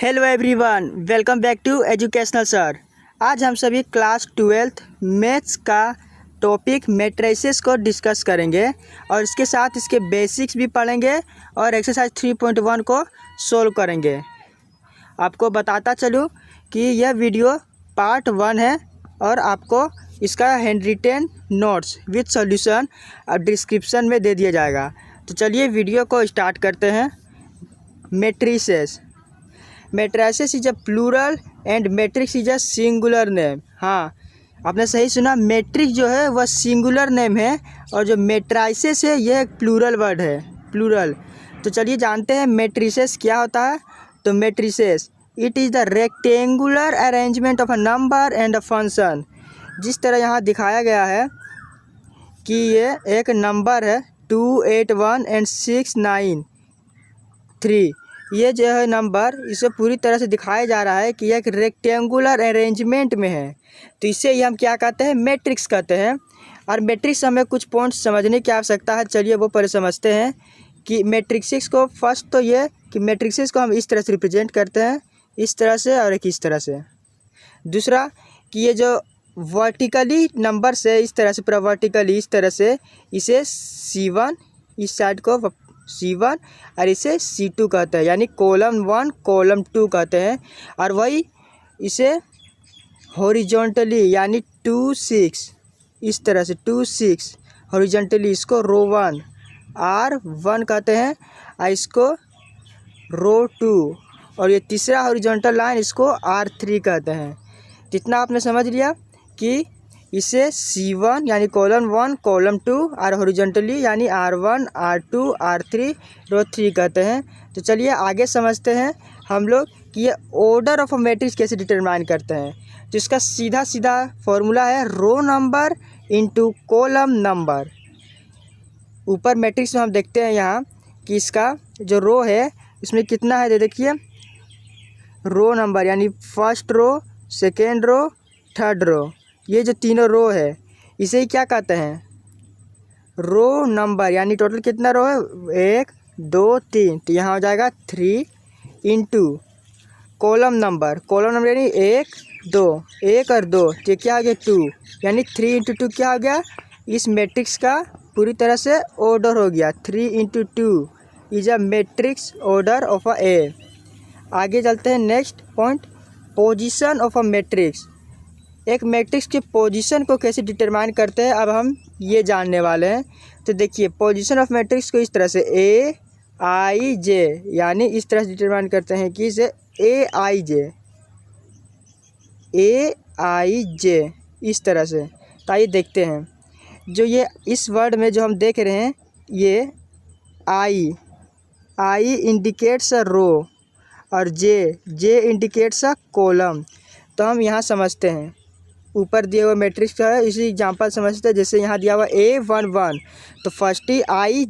Hello everyone, welcome back to educational sir. आज हम सभी क्लास 12th मैथ्स का टॉपिक मैट्रिसेस को डिस्कस करेंगे और इसके साथ इसके बेसिक्स भी पढ़ेंगे और एक्सरसाइज 3.1 को सोल्व करेंगे। आपको बताता चलूँ कि यह वीडियो पार्ट 1 है और आपको इसका hand retain notes with solution description में दे दिया जाएगा। तो चलिए वीडियो को स्टार्ट करते हैं। Matrices is a plural and matrix is a singular name. हाँ, आपने सही सुना, मैट्रिक्स जो है वह सिंगुलर नेम है और जो मैट्रिसेस है यह एक प्लूरल वर्ड है, प्लूरल। तो चलिए जानते हैं मैट्रिसेस क्या होता है। तो matrices it is the rectangular arrangement of a number and a function. जिस तरह यहाँ दिखाया गया है कि ये एक नंबर है 2, 8, 1 एंड 6, 9, 3। ये जो है नंबर, इसे पूरी तरह से दिखाया जा रहा है कि यह एक रेक्टेंगुलर अरेंजमेंट में है। तो इसे ही हम क्या कहते हैं, मैट्रिक्स कहते हैं। और मैट्रिक्स हमें कुछ पॉइंट्स समझने की आवश्यकता है। चलिए वो पहले समझते हैं कि मैट्रिक्स को फर्स्ट तो ये कि मैट्रिक्स को हम इस तरह से रिप्रेजेंट करते हैं, इस तरह से और एक इस तरह से। दूसरा कि ये जो वर्टिकली नंबर से इस तरह से पूरा वर्टिकली इस तरह से, इसे C1 इस साइड को C1 और इसे C2 कहते हैं, यानी कॉलम 1 कॉलम 2 कहते हैं। और वही इसे हॉरिजॉन्टली यानी 2, 6 इस तरह से 2, 6 हॉरिजॉन्टली इसको रो 1 R1 कहते हैं और इसको रो 2 और ये तीसरा हॉरिजॉन्टल लाइन इसको R3 कहते हैं। जितना आपने समझ लिया कि इसे C1 यानी कॉलम 1 कॉलम 2 और हॉरिजॉन्टली यानी R1 R2 R3 रो 3 कहते हैं। तो चलिए आगे समझते हैं हम लोग कि ये ऑर्डर ऑफ अ मैट्रिक्स कैसे डिटरमाइन करते हैं। तो इसका सीधा सीधा फॉर्मूला है row number into column number. ऊपर मैट्रिक्स में हम देखते हैं यहाँ कि इसका जो रो है इसमें कितना है, देखिए रो नंबर यानी first row, second row, third row, ये जो तीनों रो है इसे ही क्या कहते हैं, रो नंबर। यानी टोटल कितना रो है, 1 2 3, तो यहाँ हो जाएगा 3 इंटू कॉलम नंबर यानी 1 2 1 और 2, तो क्या आ गया 2, यानी 3 इंटू 2 क्या हो गया, इस मैट्रिक्स का पूरी तरह से ऑर्डर हो गया। 3 into 2 is a matrix order of a A. आगे चलते हैं next point, position of a matrix. एक मैट्रिक्स की पोजीशन को कैसे डिटरमाइन करते हैं अब हम ये जानने वाले हैं। तो देखिए पोजीशन ऑफ मैट्रिक्स को इस तरह से AIJ यानी इस तरह से डिटरमाइन करते हैं कि इसे AIJ इस तरह से। तो आइए देखते हैं, जो ये इस वर्ड में जो हम देख रहे हैं ये I इंडिकेट्स अ रो और J इंडिकेट्स अ कॉलम। तो हम यहाँ समझते हैं ऊपर दिया हुआ मैट्रिक्स का है, इसी एग्जांपल समझते हैं। जैसे यहाँ दिया हुआ A11, तो फर्स्ट ही I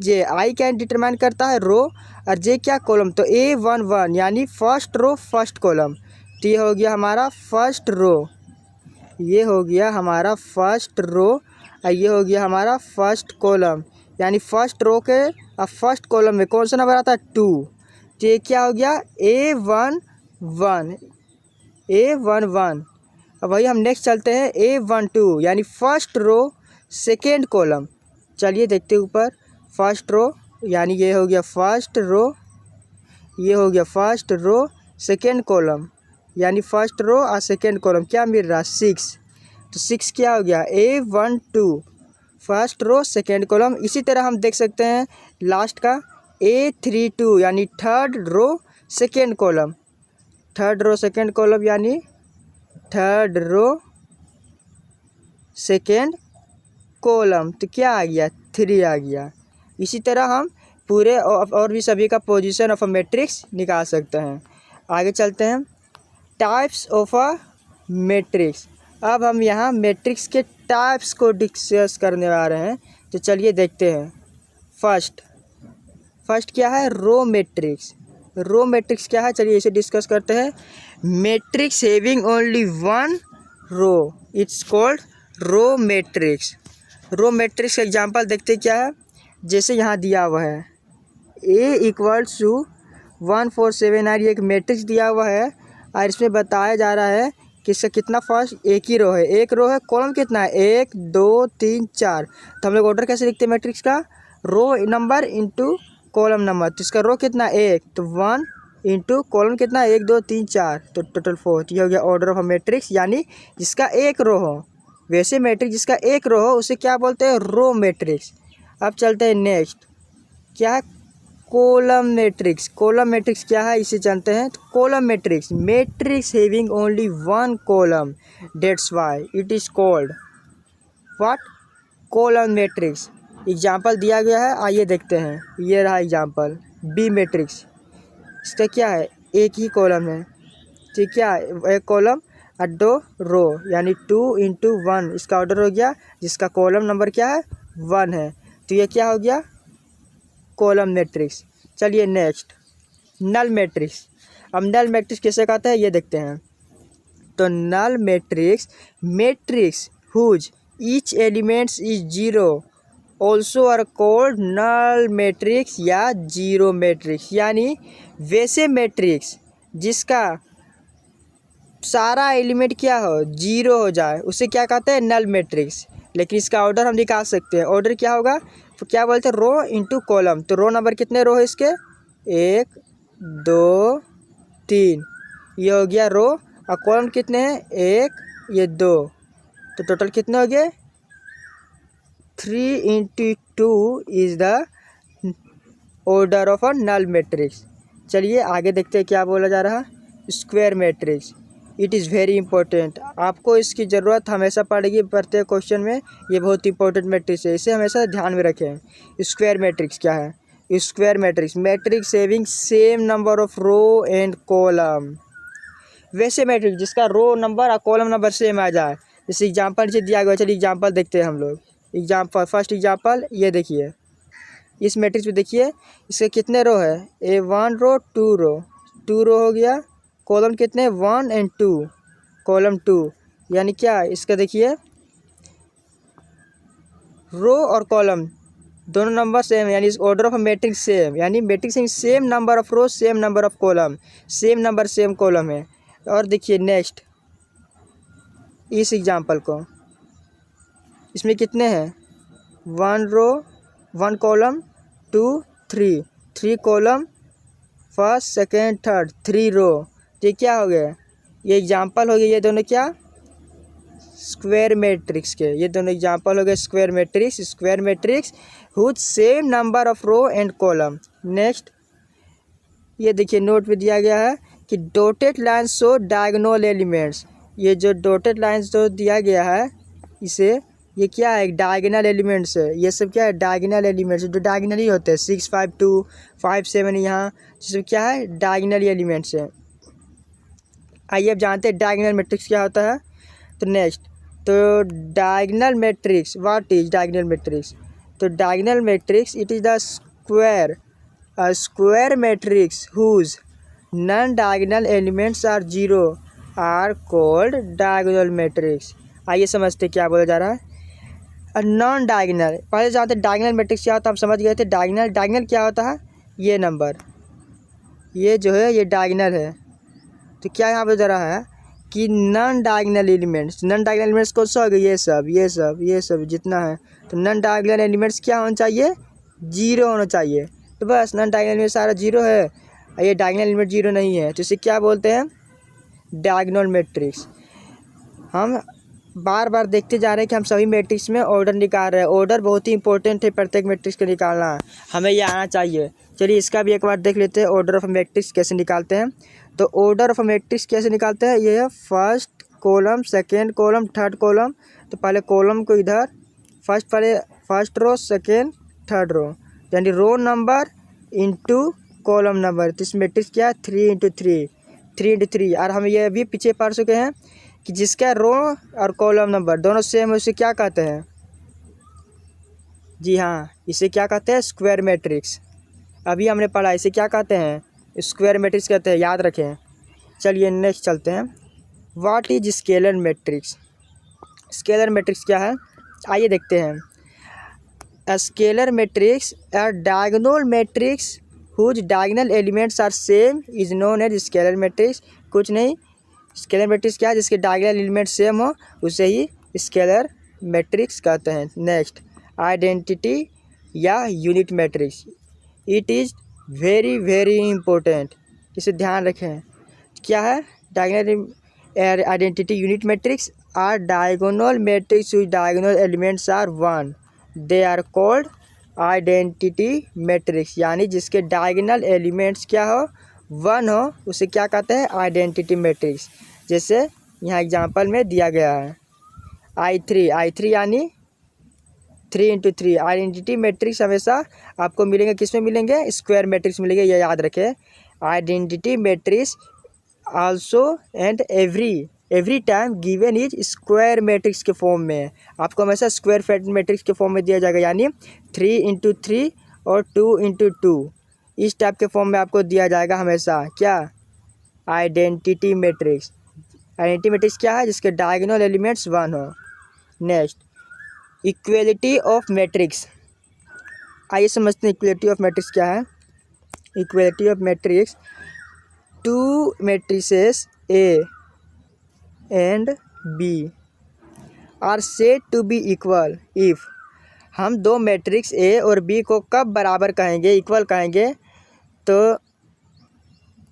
क्या डिटरमाइन करता है, रो, और J क्या, कॉलम। तो A11 यानी फर्स्ट रो फर्स्ट कॉलम। तो ये हो गया हमारा फर्स्ट रो, ये हो गया हमारा फर्स्ट रो और ये हो गया हमारा फर्स्ट कॉलम। यानी फर्स्ट रो के और फर्स्ट कॉलम में कौन सा नंबर आता है, 2। तो ये क्या हो गया A11। अब वही हम नेक्स्ट चलते हैं A12 यानी फर्स्ट रो सेकेंड कॉलम। चलिए देखते हैं ऊपर, फर्स्ट रो यानी ये हो गया फर्स्ट रो, ये हो गया फर्स्ट रो सेकेंड कॉलम, यानी फर्स्ट रो और सेकेंड कॉलम क्या मिल रहा है, 6। तो 6 क्या हो गया, A12 first row second column. इसी तरह हम देख सकते हैं लास्ट का A32 यानी third row second column, third row second column यानी थर्ड रो सेकेंड कॉलम। तो क्या आ गया, 3 आ गया। इसी तरह हम पूरे और भी सभी का पोजीशन ऑफ अ मैट्रिक्स निकाल सकते हैं। आगे चलते हैं, टाइप्स ऑफ अ मैट्रिक्स। अब हम यहाँ मैट्रिक्स के टाइप्स को डिस्कस करने वाले हैं। तो चलिए देखते हैं। फर्स्ट क्या है, रो मैट्रिक्स। रो मैट्रिक्स क्या है, चलिए इसे डिस्कस करते हैं। Matrix having only one row it's called row matrix. Row matrix का एग्जांपल देखते क्या है, जैसे यहाँ दिया हुआ है A = 1479 ये एक मैट्रिक्स दिया हुआ है और इसमें बताया जा रहा है कि इसका कितना फर्स्ट एक ही रो है, एक रो है, कॉलम कितना है 1 2 3 4। तो हम लोग ऑर्डर कैसे लिखते हैं मैट्रिक्स का, row number into column number. तो इसका रो कितना 1, तो 1 इंटू कॉलम कितना 1 2 3 4, तो टोटल 4। तो ये हो गया ऑर्डर ऑफ अ मैट्रिक्स, यानी जिसका एक रो हो। वैसे मैट्रिक्स जिसका एक रो हो उसे क्या बोलते हैं, रो मैट्रिक्स। अब चलते हैं नेक्स्ट, क्या है कॉलम मैट्रिक्स। कॉलम मैट्रिक्स क्या है इसे जानते हैं। तो column matrix, matrix having only one column, that's why it is called what, column matrix. Example दिया गया है, आइए देखते हैं। ये रहा एग्जाम्पल, बी मैट्रिक्स। इसका क्या है, एक ही कॉलम है, ठीक, क्या है एक कॉलम और 2 रो, यानी 2 इंटू 1 इसका ऑर्डर हो गया, जिसका कॉलम नंबर क्या है 1 है। तो ये क्या हो गया, कॉलम मैट्रिक्स। चलिए नेक्स्ट, नल मैट्रिक्स। अब नल मैट्रिक्स कैसे कहते हैं ये देखते हैं। तो null matrix, matrix whose each elements is 0 also are called null matrix या जीरो मैट्रिक्स। यानी वैसे मैट्रिक्स जिसका सारा एलिमेंट क्या हो, 0 हो जाए, उसे क्या कहते हैं, नल मैट्रिक्स। लेकिन इसका ऑर्डर हम निकाल सकते हैं। ऑर्डर क्या होगा, तो क्या बोलते हैं, रो इंटू कॉलम। तो रो नंबर कितने रो है इसके, 1 2 3, ये हो गया रो, और कॉलम कितने हैं 1 ये 2, तो टोटल कितने हो गए 3 into 2 is the order of a null matrix. चलिए आगे देखते हैं क्या बोला जा रहा है, square matrix. It is very important, आपको इसकी ज़रूरत हमेशा पड़ेगी प्रत्येक क्वेश्चन में। ये बहुत इंपॉर्टेंट मैट्रिक्स है, इसे हमेशा ध्यान में रखें। स्क्वायर मैट्रिक्स क्या है, square matrix, matrix having same number of row and column. वैसे मैट्रिक्स जिसका रो नंबर और कॉलम नंबर सेम आ जाए, जैसे एग्जाम्पल से दिया गया। चलिए एग्जाम्पल देखते हैं हम लोग। एग्जाम्पल, फर्स्ट एग्जाम्पल ये देखिए, इस मैट्रिक्स में देखिए इसके कितने रो है, 1 रो 2 रो, 2 रो हो गया, कॉलम कितने 1 एंड 2, कॉलम 2, यानी क्या इसका देखिए रो और कॉलम दोनों नंबर सेम, यानी इस ऑर्डर ऑफ मैट्रिक्स सेम, यानी matrix same number of row same number of column, same number same column है। और देखिए नेक्स्ट इस एग्जाम्पल को, इसमें कितने हैं 1 रो 1 column 2 3, 3 column, first second third 3 रो। ये क्या हो गया, ये एग्जाम्पल हो गया, ये दोनों क्या स्क्वायर मैट्रिक्स के, ये दोनों एग्जाम्पल हो गए square matrix. Square matrix whose same number of row and column. Next ये देखिए नोट में दिया गया है कि dotted lines show diagonal elements. ये जो डॉटेड लाइन्स जो दिया गया है इसे, ये क्या है, डायगोनल एलिमेंट्स है। ये सब क्या है, डायगोनल एलिमेंट्स, जो डायगोनल ही होते हैं, 6 5 2 5 7, यहाँ सब क्या है, डायगोनल एलिमेंट्स है। आइए अब जानते हैं डायगोनल मैट्रिक्स क्या होता है। तो नेक्स्ट, तो diagonal matrix, what is diagonal matrix. तो diagonal matrix it is the square, a square matrix whose non diagonal elements are 0 are called diagonal matrix. आइए समझते क्या बोला जा रहा है। नॉन डायगोनल, पहले जानते हैं डायगोनल मैट्रिक्स क्या होता है, हम समझ गए थे। डायगोनल, डायगोनल क्या होता है, ये नंबर, ये जो है ये डायगोनल है। तो क्या यहाँ पे दे रहा है कि non diagonal elements, non diagonal elements कौन सा हो गया, ये सब ये सब ये सब जितना है। तो नॉन डायगोनल एलिमेंट्स क्या होना चाहिए, 0 होना चाहिए। तो बस नॉन डायगोनल एलिमेंट सारा 0 है, ये डायगोनल एलिमेंट 0 नहीं है, तो इसे क्या बोलते हैं, डायगोनल मैट्रिक्स। हम बार बार देखते जा रहे हैं कि हम सभी मैट्रिक्स में ऑर्डर निकाल रहे हैं। ऑर्डर बहुत ही इंपॉर्टेंट है, प्रत्येक मैट्रिक्स को निकालना है, हमें ये आना चाहिए। चलिए इसका भी एक बार देख लेते हैं, ऑर्डर ऑफ मैट्रिक्स कैसे निकालते हैं। तो ऑर्डर ऑफ मैट्रिक्स कैसे निकालते हैं, ये है first column second column third column. तो पहले कॉलम को इधर first row second third row, यानी row number into column number. तो इस मैट्रिक्स क्या है 3 इंटू 3, 3 इंटू 3। और हम ये भी पीछे पढ़ चुके हैं कि जिसका रो और कॉलम नंबर दोनों सेम है उसे क्या कहते हैं, जी हाँ इसे क्या कहते हैं, स्क्वायर मैट्रिक्स। अभी हमने पढ़ा, इसे क्या कहते हैं, स्क्वायर मैट्रिक्स कहते हैं, याद रखें। चलिए नेक्स्ट चलते हैं, what is scalar matrix. Scalar matrix क्या है, आइए देखते हैं। A scalar matrix, a diagonal matrix whose diagonal elements are same is known as scalar matrix. कुछ नहीं, स्केलर मैट्रिक्स क्या है, जिसके डायगोनल एलिमेंट सेम हो उसे ही स्केलर मैट्रिक्स कहते हैं। नेक्स्ट, आइडेंटिटी या unit matrix, it is very very important, इसे ध्यान रखें। क्या है diagonal identity unit matrix are diagonal matrix whose diagonal elements are one, they are called identity matrix. यानी जिसके डायगोनल एलिमेंट्स क्या हो, वन हो, उसे क्या कहते हैं, आइडेंटिटी मैट्रिक्स। जैसे यहाँ एग्जांपल में दिया गया है I3 यानी 3 × 3। आइडेंटिटी मैट्रिक्स हमेशा आपको मिलेंगे, किस में मिलेंगे, स्क्वायर मैट्रिक्स मिलेंगे, ये याद रखें। Identity matrix also and every time given is square matrix के फॉर्म में, आपको हमेशा स्क्वायर मैट्रिक्स के फॉर्म में दिया जाएगा। यानी 3 × 3 और 2 × 2 इस टाइप के फॉर्म में आपको दिया जाएगा हमेशा। क्या, आइडेंटिटी मैट्रिक्स। आइडेंटिटी मैट्रिक्स क्या है, जिसके डायगोनल एलिमेंट्स वन हो। Next, equality of matrix. आइए समझते हैं इक्वलिटी ऑफ मैट्रिक्स क्या है। Equality of matrix, two matrices A and B are said to be equal if. हम दो मैट्रिक्स A और B को कब बराबर कहेंगे, इक्वल कहेंगे, तो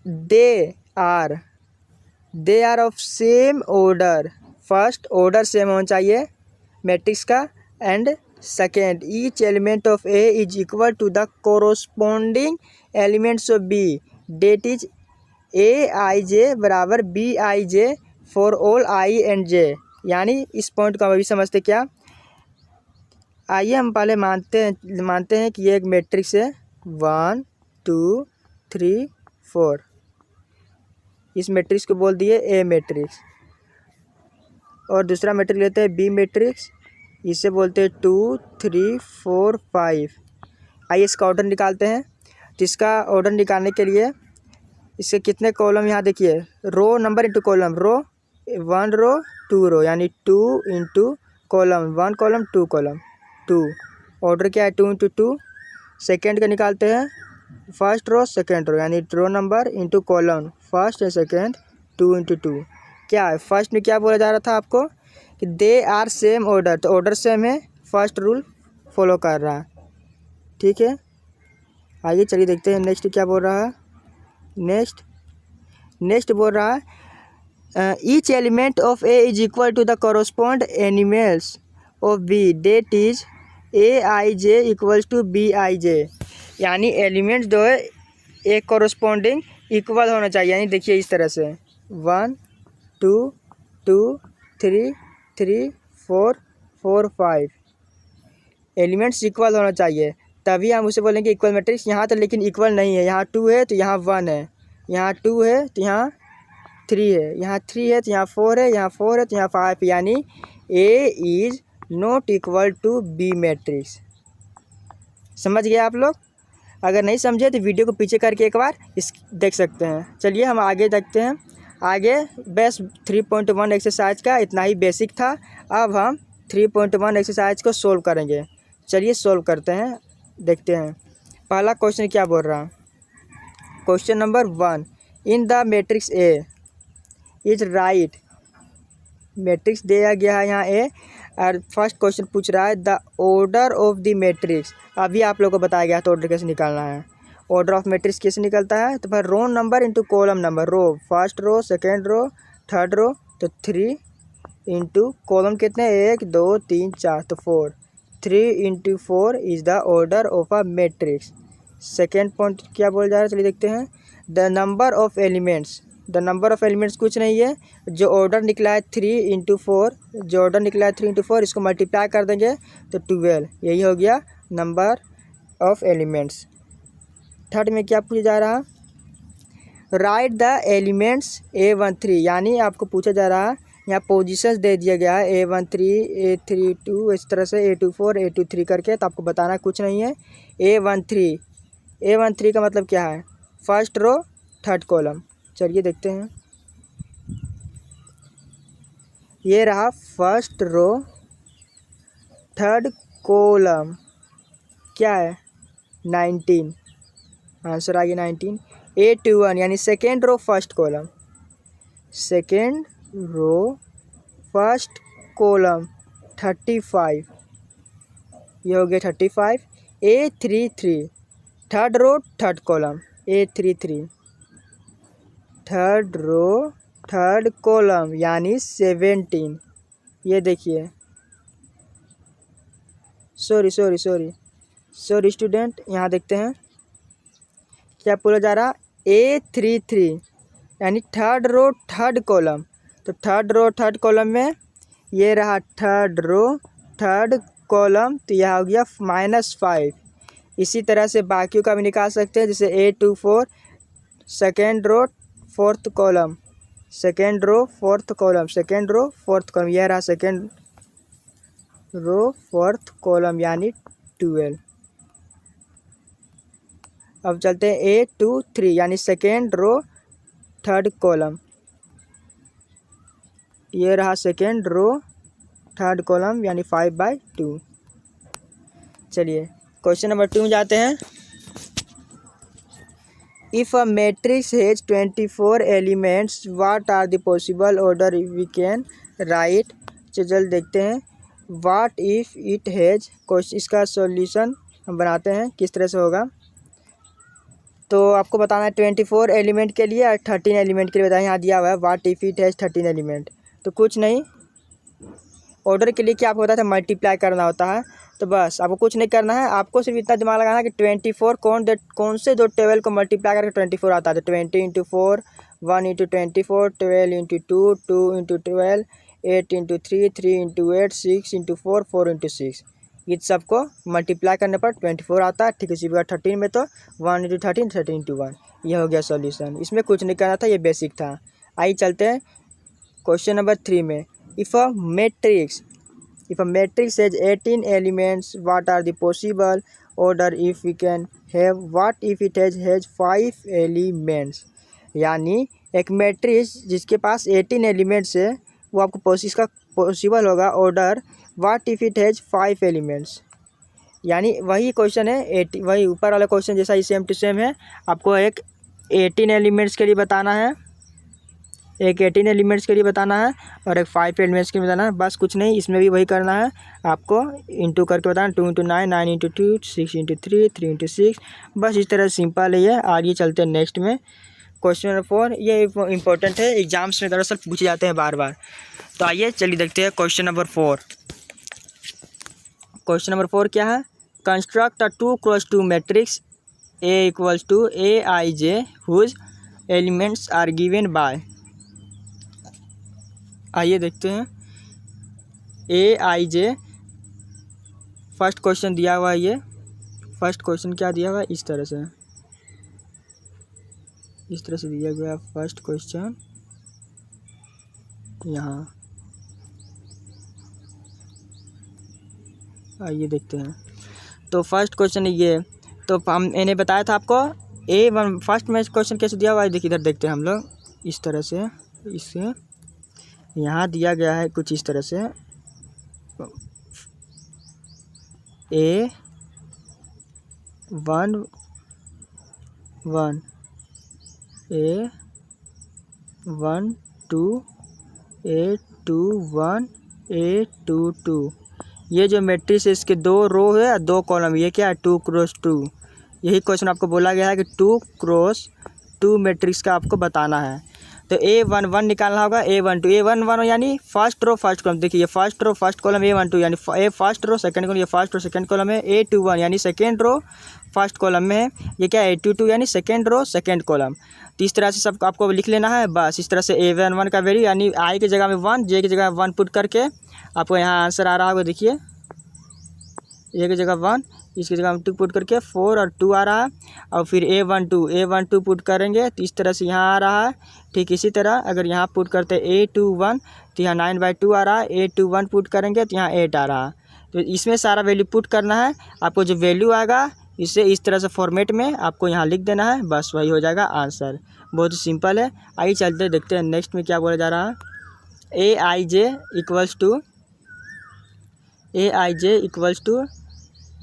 they are of same order. First order same होना चाहिए मैट्रिक्स का, and second each element of A is equal to the corresponding elements of B, that is AIJ बराबर BIJ for all I and J। यानी इस point को हम अभी समझते क्या। आइए हम पहले मानते हैं कि ये एक मैट्रिक्स है 1 2 3 4। इस मैट्रिक्स को बोल दिए A मैट्रिक्स, और दूसरा मैट्रिक्स लेते हैं B मैट्रिक्स, इसे बोलते हैं 2 3 4 5। आइए इसका ऑर्डर निकालते हैं। तो इसका ऑर्डर निकालने के लिए इसके कितने कॉलम, यहाँ देखिए, रो नंबर इंटू कॉलम, रो 1 रो 2 रो, यानी 2 × कॉलम 1 कॉलम 2 कॉलम 2। ऑर्डर क्या है, 2 × 2। सेकेंड का निकालते हैं, फर्स्ट रो सेकेंड रो, यानी row number into column first and second 2 × 2। क्या है, फर्स्ट में क्या बोला जा रहा था आपको कि दे आर सेम ऑर्डर, तो ऑर्डर सेम है, फर्स्ट रूल फॉलो कर रहा है। ठीक है, आइए चलिए देखते हैं नेक्स्ट क्या बोल रहा है। नेक्स्ट बोल रहा है each element of A is equal to the correspond elements of B, that is AIJ equals to BIJ। यानी एलिमेंट्स जो है एक कॉरस्पॉन्डिंग इक्वल होना चाहिए। यानी देखिए इस तरह से 1 2 2 3 3 4 4 5 एलिमेंट्स इक्वल होना चाहिए, तभी हम उसे बोलेंगे इक्वल मैट्रिक्स। यहाँ तो लेकिन इक्वल नहीं है, यहाँ 2 है तो यहाँ 1 है, यहाँ 2 है तो यहाँ 3 है, यहाँ 3 है तो यहाँ 4 है, यहाँ 4 है तो यहाँ 5। यानी A is not equal to B matrix. समझ गए आप लोग? अगर नहीं समझे तो वीडियो को पीछे करके एक बार देख सकते हैं। चलिए हम आगे देखते हैं। आगे बस 3.1 एक्सरसाइज का इतना ही बेसिक था। अब हम 3.1 एक्सरसाइज को सोल्व करेंगे। चलिए सोल्व करते हैं, देखते हैं। पहला क्वेश्चन क्या बोल रहा है, question number 1, in the matrix A is right. Matrix दिया गया है यहाँ A, और फर्स्ट क्वेश्चन पूछ रहा है the order of the matrix. अभी आप लोगों को बताया गया तो ऑर्डर कैसे निकालना है। ऑर्डर ऑफ मैट्रिक्स कैसे निकलता है, तो फिर row number into column number, row first row second row third row, तो 3 इंटू कॉलम कितने 1 2 3 4, तो 4। 3 × 4 is the order of a matrix. Second point क्या बोल जा रहा है, चलिए देखते हैं। The number of elements, the number of elements कुछ नहीं है, जो ऑर्डर निकला है 3 × 4, जो ऑर्डर निकला है 3 × 4, इसको मल्टीप्लाई कर देंगे तो 12। यही हो गया नंबर ऑफ एलिमेंट्स। थर्ड में क्या पूछा जा रहा है, राइट द एलिमेंट्स A13। यानी आपको पूछा जा रहा है, यहाँ पोजीशंस दे दिया गया है A13 A32, इस तरह से A24 A23 करके, तो आपको बताना कुछ नहीं है। A13 का मतलब क्या है, फर्स्ट रो थर्ड कॉलम। चलिए देखते हैं, ये रहा फर्स्ट रो थर्ड कॉलम, क्या है 19। आंसर आ गया 19। 821 यानी second row first column, second row first column 35, ये हो गया 35। 833 third row third column, 833 third row third column यानी 17, ये देखिए सॉरी स्टूडेंट, यहाँ देखते हैं क्या बोला जा रहा। 833 यानी थर्ड रो थर्ड कॉलम, तो थर्ड रो थर्ड कॉलम में ये रहा थर्ड रो थर्ड कॉलम, तो यह हो गया -5। इसी तरह से बाकियों का भी निकाल सकते हैं, जैसे 824 second row fourth column, second row fourth column, second row fourth column, यह रहा सेकेंड रो फोर्थ कॉलम यानी 12। अब चलते हैं 823 यानी सेकेंड रो थर्ड कॉलम, ये रहा सेकेंड रो थर्ड कॉलम यानी 5/2। चलिए क्वेश्चन नंबर 2 में जाते हैं। If a matrix has 24 elements what are the possible order we can write. चल देखते हैं व्हाट इफ़ इट हैज, इसका सॉल्यूशन हम बनाते हैं किस तरह से होगा। तो आपको बताना है 24 एलिमेंट के लिए और 13 एलिमेंट के लिए बताएं। यहाँ दिया हुआ है what if it has 13 element, तो कुछ नहीं, ऑर्डर के लिए क्या आपको होता है मल्टीप्लाई करना होता है। तो बस आपको कुछ नहीं करना है, आपको सिर्फ इतना दिमाग लगाना है कि 24 कौन से दो टेबल को मल्टीप्लाई करके 24 आता है। तो 20 × 4 1 × 24 12 × 2 2 × 12 8 × 3 3 × 8 6 × 4 4 × 6, इन सबको मल्टीप्लाई करने पर 24 आता है। ठीक है, इसी प्रकार 13 में तो 1 × 13 13 × 1, यह हो गया सॉल्यूशन। इसमें कुछ नहीं करना था, ये बेसिक था। आइए चलते हैं क्वेश्चन नंबर 3 में। If a matrix has 18 elements what are the possible order if we can have what if it has 5 elements. यानी एक मैट्रिक्स जिसके पास 18 एलिमेंट्स है वो आपको इसका पॉसिबल होगा order what if it has 5 elements. यानी वही क्वेश्चन है, वही ऊपर वाला क्वेश्चन जैसा ही सेम टू सेम है। आपको एक 18 एलिमेंट्स के लिए बताना है, एक 18 एलिमेंट्स के लिए बताना है और एक 5 एलिमेंट्स के लिए बताना है, बस कुछ नहीं। इसमें भी वही करना है, आपको इंटू करके बताना, 2 × 9 9 × 2 6 × 3 3 × 6, बस इस तरह सिंपल है ये। आगे चलते हैं नेक्स्ट में क्वेश्चन नंबर 4। ये इंपॉर्टेंट है, एग्जाम्स में दरअसल पूछे जाते हैं बार बार। तो आइए चलिए देखते हैं क्वेश्चन नंबर 4। क्वेश्चन नंबर 4 क्या है, construct a 2 × 2 matrix A = Aij whose elements are given by. आइए देखते हैं Aij, फर्स्ट क्वेश्चन दिया हुआ है। ये फर्स्ट क्वेश्चन क्या दिया हुआ है, इस तरह से दिया गया फर्स्ट क्वेश्चन यहाँ। आइए देखते हैं। तो फर्स्ट क्वेश्चन ये, तो मैंने बताया था आपको A1 फर्स्ट में क्वेश्चन कैसे दिया हुआ है, देखिए इधर देखते हैं हम लोग, इस तरह से इससे यहाँ दिया गया है कुछ इस तरह से A11 A12 A21 A22, ये जो मैट्रिक्स है इसके 2 रो है और 2 कॉलम, ये क्या है 2 × 2। यही क्वेश्चन आपको बोला गया है कि 2 × 2 मैट्रिक्स का आपको बताना है। तो A11 निकालना होगा, A12 यानी फर्स्ट रो फर्स्ट कॉलम, देखिए ये first row first column A12 यानी ए फर्स्ट रो सेकंड कॉलम, ये फर्स्ट रो सेकंड कॉलम है। A21 यानी सेकंड रो फर्स्ट कॉलम में है, ये क्या है A22 यानी सेकंड रो सेकंड कॉलम। तो इस तरह से सब आपको लिख लेना है, बस इस तरह से A11 का वैल्यू यानी I की जगह में 1, J की जगह में 1 पुट करके आपको यहाँ आंसर आ रहा होगा, देखिए A की जगह 1, इसकी जगह हम 2 पुट करके 4 और 2 आ रहा है। और फिर A12 पुट करेंगे तो इस तरह से यहाँ आ रहा है। ठीक इसी तरह अगर यहाँ पुट करते A21 तो यहाँ 9/2 आ रहा है। A21 पुट करेंगे तो यहाँ 8 आ रहा है। तो इसमें सारा वैल्यू पुट करना है, आपको जो वैल्यू आएगा इसे इस तरह से फॉर्मेट में आपको यहाँ लिख देना है, बस वही हो जाएगा आंसर। बहुत ही सिंपल है। आइए चलते देखते हैं नेक्स्ट में क्या बोला जा रहा है। Aij =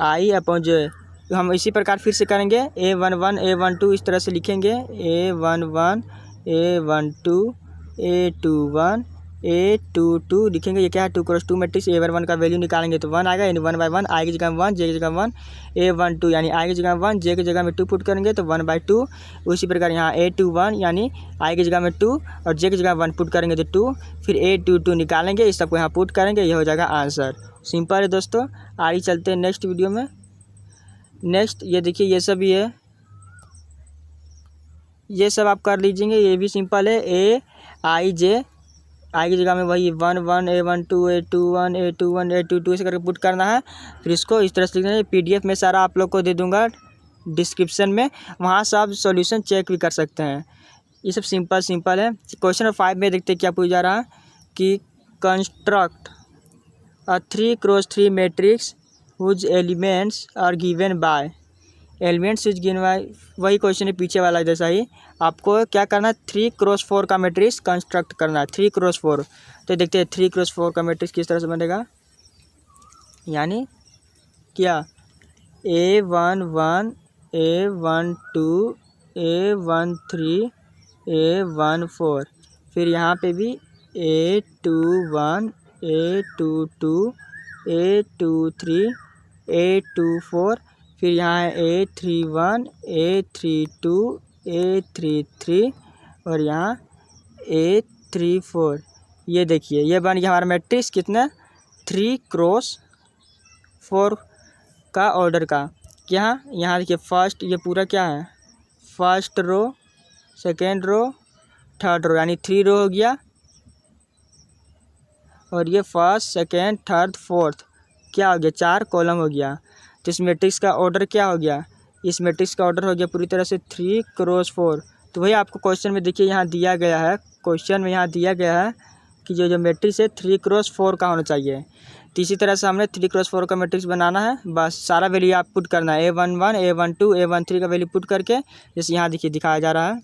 I/J तो हम इसी प्रकार फिर से करेंगे A11 A12 इस तरह से लिखेंगे A11 A12 A21 A22 लिखेंगे। ये क्या है 2x2 मैट्रिक्स। A11 का वैल्यू निकालेंगे तो 1 आएगा, यानी 1/1 आई की जगह 1 जे की जगह 1 A12 यानी आई की जगह 1 जे की जगह में 2 पुट करेंगे तो 1/2। उसी प्रकार यहाँ A21 यानी आई की जगह में 2 और जे की जगह 1 पुट करेंगे तो 2। फिर A22 निकालेंगे, इस सबको यहाँ पुट करेंगे, ये हो जाएगा आंसर। सिंपल है दोस्तों। आगे चलते हैं नेक्स्ट वीडियो में। नेक्स्ट ये देखिए ये सब ही है, ये सब आप कर लीजिएंगे, ये भी सिंपल है। A आई की जगह में वही 1 A12 A21 A21 A22 ऐसे करके पुट करना है। फिर इसको इस तरह से लिखना है। PDF में सारा आप लोग को दे दूंगा डिस्क्रिप्शन में, वहाँ से आप सॉल्यूशन चेक भी कर सकते हैं। ये सब सिंपल है। क्वेश्चन नंबर 5 में देखते हैं क्या पूछा जा रहा है कि construct a 3x3 matrix whose elements are given by elements is given by. वही क्वेश्चन है पीछे वाला जैसा ही। आपको क्या करना है 3x4 का मैट्रिक्स कंस्ट्रक्ट करना है। 3x4 तो देखते हैं 3x4 का मैट्रिक्स किस तरह से बनेगा। यानी क्या A11 A12 A13 A14, फिर यहाँ पे भी A21 A22 A23 A24, फिर यहाँ है A31 A32 A33 और यहाँ A34। ये देखिए ये बन गया हमारा मैट्रिक्स कितना 3x4 का ऑर्डर का। क्या यहाँ देखिए फर्स्ट ये पूरा क्या है first row second row third row, यानी 3 रो हो गया। और ये फर्स्ट सेकेंड थर्ड फोर्थ क्या हो गया 4 कॉलम हो गया। तो इस मैट्रिक्स का ऑर्डर क्या हो गया, इस मैट्रिक्स का ऑर्डर हो गया पूरी तरह से 3x4। तो वही आपको क्वेश्चन में देखिए यहाँ दिया गया है, क्वेश्चन में यहाँ दिया गया है कि जो मैट्रिक्स है 3x4 का होना चाहिए। तो इसी तरह से हमने 3x4 का मैट्रिक्स बनाना है। बस सारा वैल्यू आप पुट करना है A11 A12 A13 का वैल्यू पुट करके, जैसे यहाँ देखिए दिखाया जा रहा है,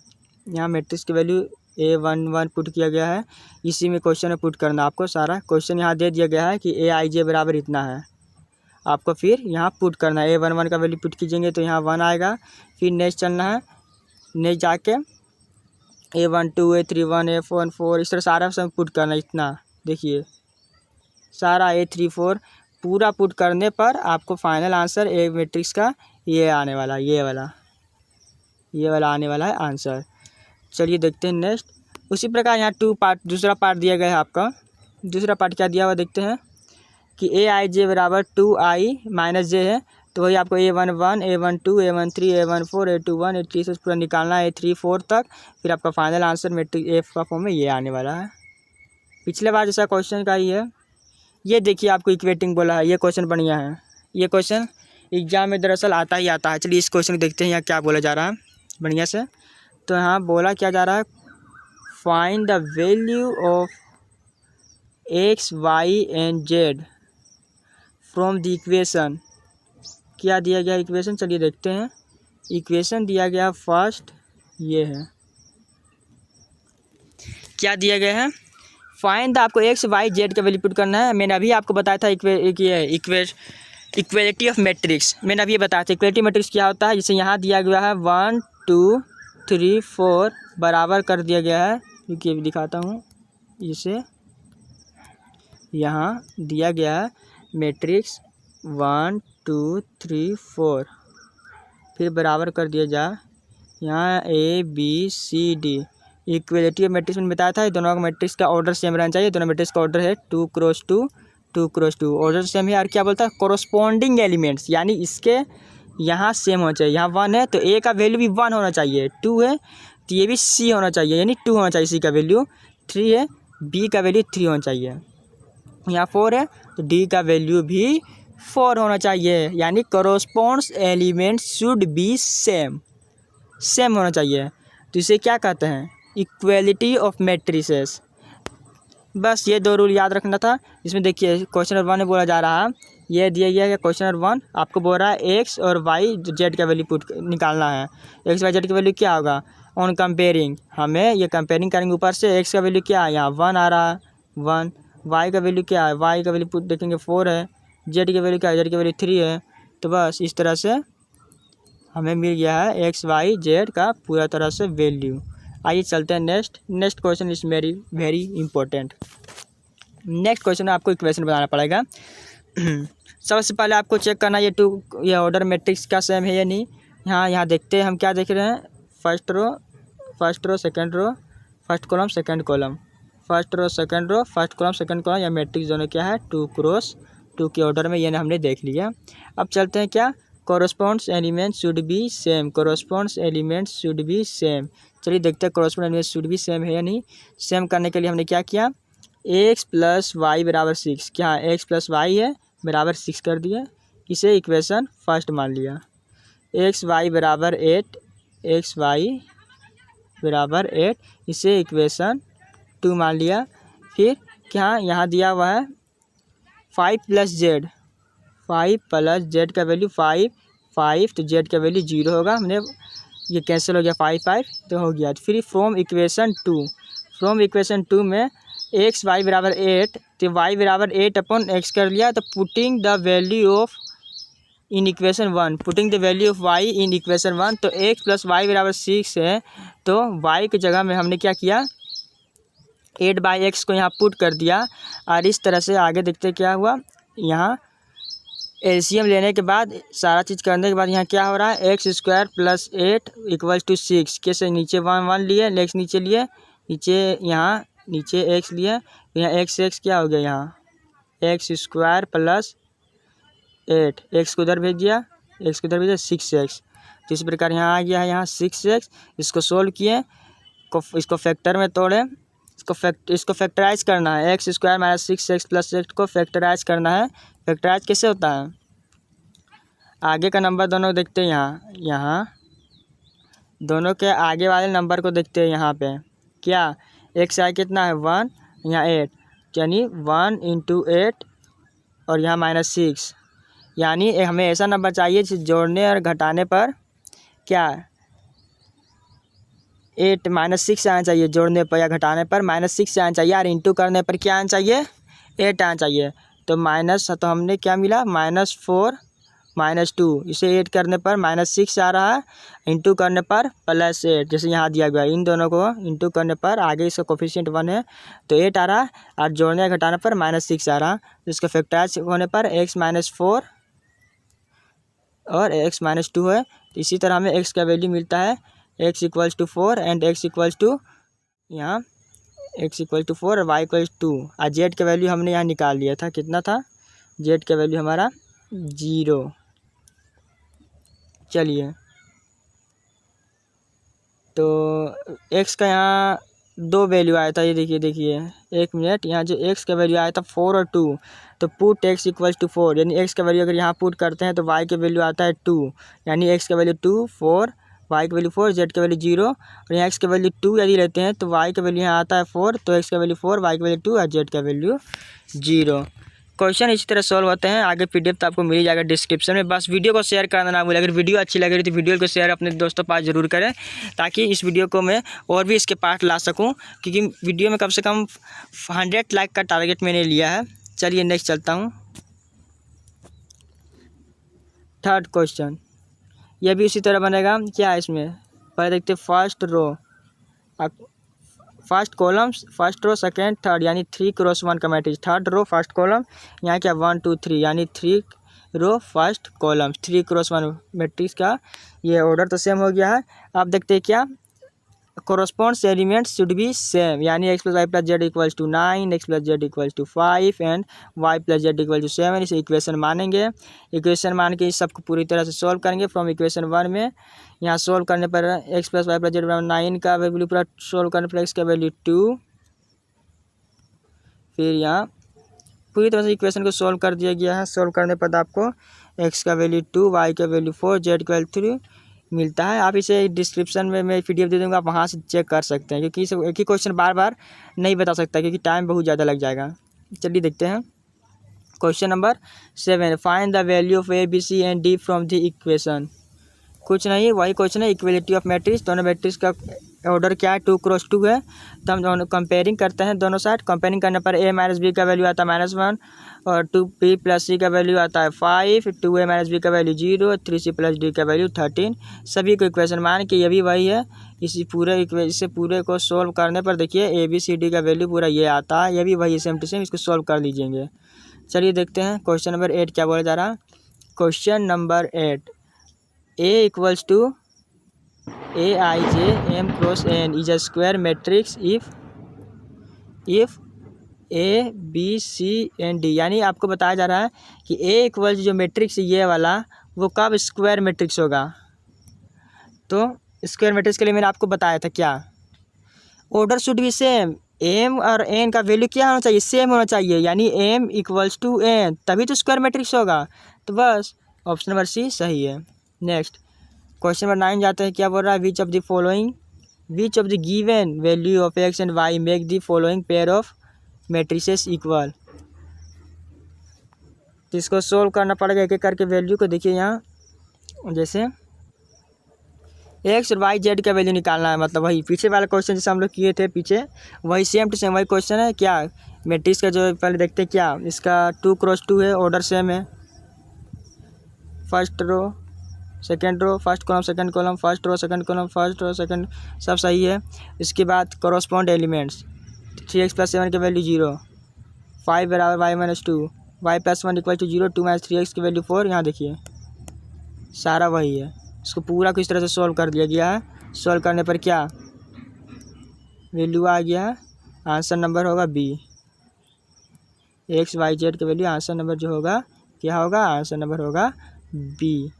यहाँ मैट्रिक्स की वैल्यू A11 पुट किया गया है। इसी में क्वेश्चन में पुट करना आपको सारा। क्वेश्चन यहाँ दे दिया गया है कि Aij बराबर इतना है, आपको फिर यहाँ पुट करना है। A11 का वैल्यू पुट कीजिएंगे तो यहाँ 1 आएगा। फिर नेक्स्ट चलना है, नेक्स्ट जाके A12 A31 A14 इस तरह सारा सब पुट करना है। इतना देखिए सारा A34 पूरा पुट करने पर आपको फाइनल आंसर ए मैट्रिक्स का ये आने वाला, ये वाला आने वाला है आंसर। चलिए देखते हैं नेक्स्ट। उसी प्रकार यहाँ दूसरा पार्ट दिया गया है आपका। दूसरा पार्ट क्या दिया हुआ देखते हैं कि Aij बराबर 2i माइनस जे है। तो वही आपको A11 A12 A13 A14 A21 A33 से पूरा निकालना है A34 तक। फिर आपका फाइनल आंसर मैट्रिक्स एफ का फॉर्म में ये आने वाला है। पिछले बार जैसा क्वेश्चन का ही है। ये देखिए आपको इक्वेटिंग बोला है, ये क्वेश्चन बढ़िया है। ये क्वेश्चन एग्जाम में दरअसल आता ही आता है। चलिए इस क्वेश्चन को देखते हैं यहाँ क्या बोला जा रहा है बढ़िया से। तो यहाँ बोला क्या जा रहा है find the value of x y and z from the equation. क्या दिया गया इक्वेशन, चलिए देखते हैं। इक्वेशन दिया गया फर्स्ट ये है, क्या दिया गया है फाइंड द आपको x y z का वैल्यू पुट करना है। मैंने अभी आपको बताया था इक्वेलिटी ऑफ मैट्रिक्स। मैंने अभी बताया था इक्वेलिटी मैट्रिक्स क्या होता है। जैसे यहाँ दिया गया है 1 2 3 4 बराबर कर दिया गया है, क्योंकि अभी दिखाता हूँ इसे। यहाँ दिया गया है मैट्रिक्स 1 2 3 4, फिर बराबर कर दिया जाए यहाँ A B C D। Equality of matrix में बताया था दोनों का मैट्रिक्स का ऑर्डर सेम रहना चाहिए। दोनों मैट्रिक्स का ऑर्डर है 2x2 2x2, ऑर्डर सेम है। और क्या बोलता है कोरोस्पोंडिंग एलिमेंट्स, यानी इसके यहाँ सेम होना चाहिए। यहाँ 1 है तो A का वैल्यू भी 1 होना चाहिए, 2 है तो ये भी C होना चाहिए, यानी 2 होना चाहिए C का वैल्यू, 3 है B का वैल्यू 3 होना चाहिए। यहाँ 4 है तो D का वैल्यू भी 4 होना चाहिए, यानी कोरोस्पोंड्स एलिमेंट शुड बी सेम होना चाहिए। तो इसे क्या कहते हैं इक्वेलिटी ऑफ मैट्रिसेस। बस ये 2 रूल याद रखना था। इसमें देखिए क्वेश्चन नंबर 1 में बोला जा रहा है, ये दिया गया है क्वेश्चन नंबर 1 आपको बोल रहा है x और y z का वैल्यू पुट निकालना है। x y z का वैल्यू क्या होगा ऑन कंपेयरिंग, हमें ये कंपेयरिंग करेंगे। ऊपर से x का वैल्यू क्या है यहाँ 1 आ रहा है 1, y का वैल्यू क्या है y का वैल्यू पुट देखेंगे 4 है, z की वैल्यू क्या है z की वैल्यू 3 है। तो बस इस तरह से हमें मिल गया है एक्स वाई जेड का पूरा तरह से वैल्यू। आइए चलते हैं next question is very very important. Next question में आपको इक्वेशन बनाना पड़ेगा। सबसे पहले आपको चेक करना ये ऑर्डर मैट्रिक्स का सेम है या नहीं। यहाँ देखते हैं, हम क्या देख रहे हैं, first row second row, first column second column, first row second row, first column second column, या मैट्रिक्स दोनों क्या है 2x2 के ऑर्डर में, ये हमने देख लिया। अब चलते हैं क्या, corresponds element should be same, corresponds element should be same. चलिए देखते हैं correspond element should be same है या नहीं। सेम करने के लिए हमने क्या किया, x + y = 6, क्या x + y है बराबर 6 कर दिया, इसे इक्वेशन फर्स्ट मान लिया। x y = 8, x y = 8, इसे इक्वेशन 2 मान लिया। फिर क्या यहाँ दिया हुआ है 5 + z, 5 + z का वैल्यू 5 तो z का वैल्यू 0 होगा, हमने ये कैंसिल हो गया 5 तो हो गया। फिर फ्रॉम इक्वेशन 2 में x y = 8 तो y = 8/x कर लिया। तो putting the value of in equation 1, putting the value of y in equation 1, तो x + y = 6 है, तो y की जगह में हमने क्या किया 8/x को यहाँ पुट कर दिया। और इस तरह से आगे देखते क्या हुआ, यहाँ एलसीएम लेने के बाद सारा चीज़ करने के बाद यहाँ क्या हो रहा है, x² + 8 = 6। कैसे, नीचे 1 लिए, x नीचे लिए, नीचे यहाँ नीचे x लिए, यहाँ x क्या हो गया, यहाँ x² + 8, x को उधर भेज दिया, 6x। तो इस प्रकार यहाँ आ गया है, यहाँ 6x। इसको सोल्व किए, इसको फैक्टर में तोड़े, इसको फैक्टराइज करना है, x² - 6x + 8 को फैक्टराइज करना है। फैक्टराइज कैसे होता है, आगे का नंबर दोनों देखते हैं, यहाँ दोनों के आगे वाले नंबर को देखते हैं। यहाँ पे क्या x i कितना है 1, यहाँ 8, यानी 1 × 8 और यहाँ -6, यानी हमें ऐसा नंबर चाहिए जिसे जोड़ने और घटाने पर क्या 8 -6 आना चाहिए, जोड़ने पर या घटाने पर -6 आना चाहिए, और इंटू करने पर क्या आना चाहिए 8 आना चाहिए। तो तो हमने क्या मिला -4 -2, इसे 8 करने पर -6 आ रहा है, इंटू करने पर +8, जैसे यहाँ दिया गया। इन दोनों को इंटू करने पर आगे इसका कोफिशिएंट 1 है तो 8 आ रहा है, और जोड़ने या घटाने पर -6 आ रहा है। तो इसका फैक्टराइज होने पर x - 4 और x - 2 है। तो इसी तरह हमें x का वैल्यू मिलता है x = 4 एंड x = यहाँ x = 4 और y = 2, और z का वैल्यू हमने यहाँ निकाल लिया था, कितना था, z का वैल्यू हमारा 0। चलिए, तो x का यहाँ 2 वैल्यू आया था, ये देखिए 1 मिनट, यहाँ जो x का वैल्यू आया था 4 और 2, तो पुट x = 4, यानी x का वैल्यू अगर यहाँ पुट करते हैं तो y का वैल्यू आता है 2, यानी x का वैल्यू 2 4, y का वैल्यू 4, z का वैल्यू 0, और यहाँ x का वैल्यू 2 यदि लेते हैं तो y का वैल्यू यहाँ आता है 4, तो x का वैल्यू 4, y का वैल्यू 2 और z का वैल्यू 0। क्वेश्चन इसी तरह सॉल्व होते हैं। आगे PDF तो आपको मिल जाएगा डिस्क्रिप्शन में। बस वीडियो को शेयर करना ना भूलें। अगर वीडियो अच्छी लग रही तो वीडियो को शेयर अपने दोस्तों पास जरूर करें, ताकि इस वीडियो को मैं और भी इसके पार्ट ला सकूं, क्योंकि वीडियो में कम से कम 100 लाइक का टारगेट मैंने लिया है। चलिए नेक्स्ट चलता हूँ। थर्ड क्वेश्चन, यह भी उसी तरह बनेगा। क्या है इसमें, पहले देखते first row, first column, first row second third, यानी 3 × 1 का matrix. Third row first column, यहाँ क्या 1 2 3, यानी 3 रो फर्स्ट कॉलम, 3 × 1 मैट्रिक्स का ये ऑर्डर तो सेम हो गया है। अब देखते हैं क्या, corresponds elements should be same, यानी x + y + z = 9, x + z = 5 and y + z = 7। इसे इक्वेशन मानेंगे। इक्वेशन मान के इस सबको पूरी तरह से सॉल्व करेंगे फ्रॉम इक्वेशन 1 में। यहाँ सॉल्व करने पर x + y + z = 9 का वैल्यू पूरा सॉल्व करने पर x का वैल्यू 2। फिर यहाँ पूरी तरह से इक्वेशन को सॉल्व कर दिया गया है। सॉल्व करने पर आपको x का वैल्यू 2, y का वैल्यू 4, z का वैल्यू 3 मिलता है। आप इसे डिस्क्रिप्शन में मैं PDF दे दूँगा, आप वहाँ से चेक कर सकते हैं, क्योंकि इसे एक ही क्वेश्चन बार बार नहीं बता सकता, क्योंकि टाइम बहुत ज़्यादा लग जाएगा। चलिए देखते हैं question number 7, find the value of A, B, C and D from the equation. कुछ नहीं, वही क्वेश्चन है, इक्वलिटी ऑफ मैट्रिक्स। दोनों मैट्रिक्स का ऑर्डर क्या है 2x2 है, तो हम दोनों कंपेयरिंग करते हैं दोनों साइड। कंपेयरिंग करने पर a माइनस बी का वैल्यू आता है -1 और 2b प्लस सी का वैल्यू आता है 5, 2a माइनस बी का वैल्यू 0, 3c प्लस डी का वैल्यू 13। सभी को इक्वेशन मान के ये भी वही है। इसे पूरे को सोल्व करने पर देखिए a b c d का वैल्यू पूरा ये आता है, ये भी वही सेम टू सेम, इसको सोल्व कर लीजिएंगे। चलिए देखते हैं क्वेश्चन नंबर 8 क्या बोला जा रहा है। Question number 8, a equals to aij m cross n is a square matrix if a b c and d। यानी आपको बताया जा रहा है कि a इक्वल्स जो मैट्रिक्स ये वाला वो कब स्क्वायर मैट्रिक्स होगा। तो स्क्वायर मैट्रिक्स के लिए मैंने आपको बताया था क्या, order should be same, m और n का वैल्यू क्या होना चाहिए, सेम होना चाहिए। यानी m इक्वल्स टू n, तभी तो स्क्वायर मैट्रिक्स होगा। तो बस ऑप्शन नंबर सी सही है। नेक्स्ट क्वेश्चन नंबर 9 जाते हैं। क्या बोल रहा है, which of the given value of x and y make the following pair of matrices equal. तो इसको सोल्व करना पड़ेगा एक एक करके वैल्यू को। देखिए यहाँ जैसे x और y z का वैल्यू निकालना है, मतलब वही पीछे वाला क्वेश्चन जैसे हम लोग किए थे पीछे, वही सेम टू सेम वही क्वेश्चन है। क्या मैट्रिक्स का जो पहले देखते हैं, क्या इसका 2x2 है, ऑर्डर सेम है, first row second row, first column second column, first row second column, first row second, सब सही है। इसके बाद कॉरस्पॉन्ड एलिमेंट्स 3x + 7 की वैल्यू 0, 5 बराबर y - 2, y + 1 = 0, 2 - 3x की वैल्यू 4। यहाँ देखिए सारा वही है। इसको पूरा किस तरह से सॉल्व कर दिया गया है। सॉल्व करने पर क्या वैल्यू आ गया है, आंसर नंबर होगा बी। x y z की वैल्यू आंसर नंबर जो होगा क्या होगा, आंसर नंबर होगा B.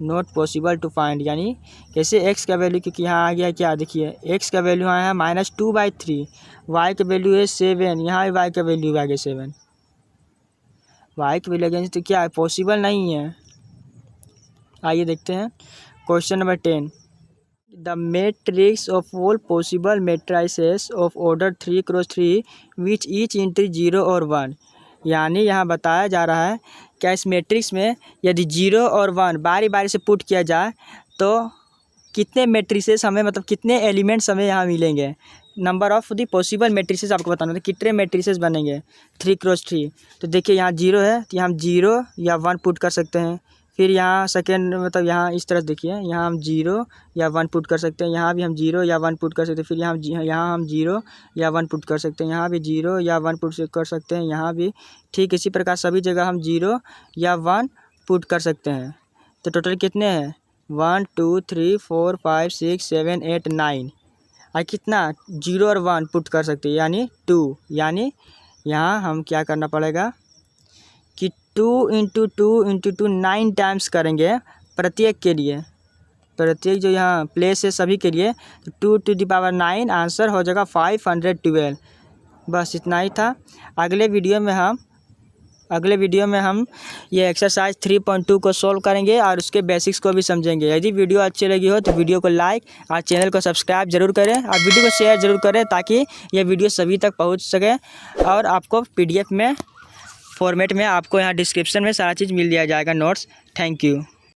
Not possible to find, यानी कैसे x का वैल्यू, क्योंकि यहाँ आ गया क्या, देखिए x का वैल्यू आया है -2/3, y का वैल्यू है 7, यहाँ y का वैल्यू आ गया 7, y की वैल्यू अगेंस्ट, तो क्या पॉसिबल नहीं है। आइए देखते हैं question number 10, the matrix of all possible matrices of order 3x3 which each entry 0 और 1। यानी यहाँ बताया जा रहा है क्या इस मैट्रिक्स में यदि 0 और 1 बारी बारी से पुट किया जाए तो कितने मैट्रिसेस हमें, मतलब कितने एलिमेंट्स हमें यहाँ मिलेंगे। Number of the possible matrices आपको बताना है, कितने मैट्रिसेस बनेंगे 3x3। तो देखिए यहाँ 0 है, तो यहाँ हम 0 या 1 पुट कर सकते हैं। फिर यहाँ सेकेंड, मतलब यहाँ इस तरह देखिए, यहाँ हम 0 या 1 पुट कर सकते हैं, यहाँ भी हम 0 या 1 पुट कर सकते हैं। फिर यहाँ हम 0 या 1 पुट कर सकते हैं, यहाँ भी 0 या 1 पुट कर सकते हैं, यहाँ भी ठीक इसी प्रकार सभी जगह हम 0 या 1 पुट कर सकते हैं। तो टोटल कितने हैं, 1 2 3 4 5 6 7 8 9, और कितना 0 और 1 पुट कर सकते हैं, यानी 2। यानी यहाँ हम क्या करना पड़ेगा कि 2 × 2 × 2 9 टाइम्स करेंगे प्रत्येक के लिए, प्रत्येक जो यहाँ प्लेस है सभी के लिए। 2 to the power 9 आंसर हो जाएगा 512। बस इतना ही था। अगले वीडियो में हम ये एक्सरसाइज 3.2 को सॉल्व करेंगे और उसके बेसिक्स को भी समझेंगे। यदि वीडियो अच्छी लगी हो तो वीडियो को लाइक और चैनल को सब्सक्राइब जरूर करें और वीडियो को शेयर जरूर करें, ताकि ये वीडियो सभी तक पहुंच सके। और आपको PDF में फॉर्मेट में आपको यहाँ डिस्क्रिप्शन में सारा चीज़ मिल दिया जाएगा, नोट्स। Thank you.